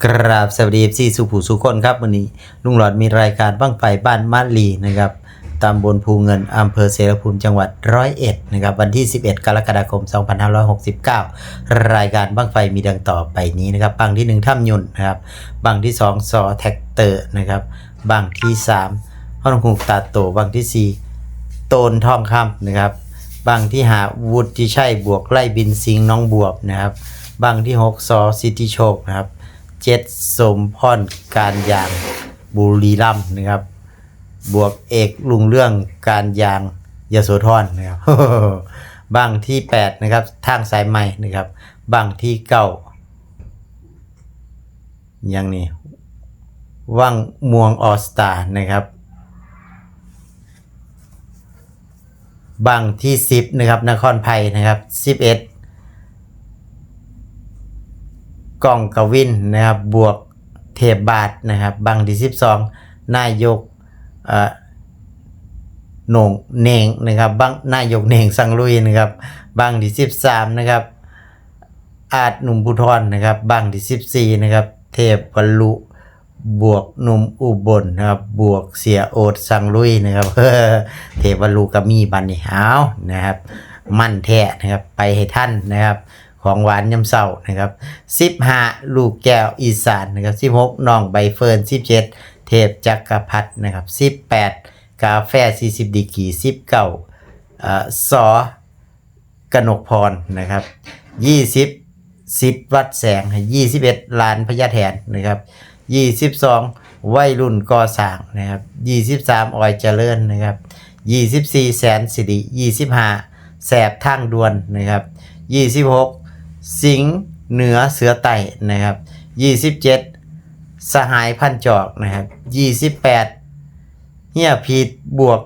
กราบสวัสดีซีสุผู้สุคนครับวันนี้ลุงหลอดมีรายการบั้งไฟบ้านมาลีนะครับตำบลภูเงินอำเภอเสรภูมิจังหวัด101นะครับวันที่11กรกฎาคม2569รายการบั้งไฟมีดังต่อไปนี้นะครับบั้งที่1ถ้ำยุนนะครับบั้งที่2ซอแท็กเตอร์นะครับบั้งที่3พ่อหลวงปู่ตาโตบั้งที่4โตนทองคำนะครับบั้งที่5วุฒิชัยบวกไล่บินสิงห์น้องบวบนะครับบั้งที่6ซอสิทธิโชคนะครับ7สมพรการยางบุรีรัมย์นะครับบวกเอกลุงเรื่องการยางยโสธรนะครับ บังที่8นะครับทางสายใหม่นะครับบังที่9อย่างนี้ว่างม่วงออสตานะครับบังที่10นะครับนครไผ่นะครับ11กองกวินนะครับบวกเทพบาทนะครับบังที่12นายกโหน่งเนงนะครับบังนายกเนงสังลุยนะครับบังที่13นะครับอาจหนุ่มภูทรนะครับบังที่14นะครับเทพวลุบวกหนุ่มอุบลนะครับบวกเสียโอดสังลุยนะครับ เทพวลุก็มีบันนี่เอานะครับมั่นแท้นะครับไปให้ท่านนะครับของหวานยำเศร้านะครับ15ลูกแก้วอีสานนะครับ16น้องใบเฟิร์น17เทพจักรพรรดินะครับ18กาแฟ40ดีกรี19สกนกพรนะครับ20สิทธิ์วัดแสง21ลานพญาแถนนะครับ22วัยรุ่นก่อสร้างนะครับ23ออยเจริญนะครับ24แสนสิริ25แสบทางด่วนนะครับ26สิงห์เหนือเสือไต่นะครับ27สหายพันจอกนะครับ28เฮียพีดบวก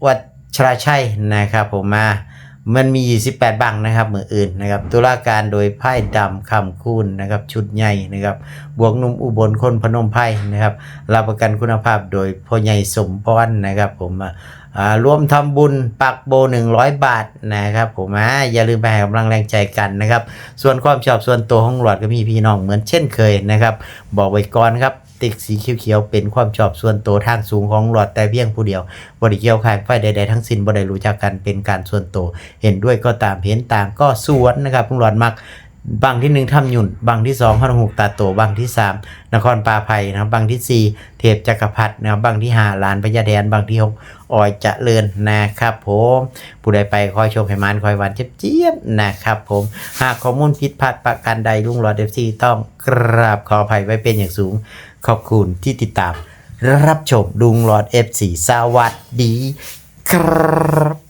วัชรชัยนะครับผมมันมี28บังนะครับมืออื่นนะครับตุลาการโดยไพ่ดำคำคูณนะครับชุดใหญ่นะครับบวกนุ่มอุบลคนพนมไพ่นะครับรับประกันคุณภาพโดยพ่อใหญ่สมพรนะครับผมรวมทำบุญปักโบ100 บาทนะครับผมอย่าลืมไปให้กำลังแรงใจกันนะครับส่วนความชอบส่วนตัวของหลอดก็มีพี่น้องเหมือนเช่นเคยนะครับบอกไว้ก่อนครับติ๊กสีเขียวๆเป็นความชอบส่วนตัวทางสูงของหลอดแต่เพียงผู้เดียวบ่ได้เกี่ยวข้องไฟใดๆทั้งสิ้นบ่ได้รู้จักกันเป็นการส่วนตัวเห็นด้วยก็ตามเห็นต่างก็สวนนะครับหลอดมักบังที่1ถ้ำยุนบังที่2พ่อหลวงปู่ตาโตบังที่3นครปาไผ่นะครับบังที่4เทพจักรพรรดินะครับบังที่5ลานพญาแถนบังที่6ออยเจริญนะครับผมผู้ใดไปคอยชมให้มันคอยหวานเจี๊ยบๆนะครับผมหากข้อมูลผิดพลาดประการใดลุงหลอด FC ต้องกราบขออภัยไว้เป็นอย่างสูงขอบคุณที่ติดตามรับชมลุงหลอด FC สวัสดีครับ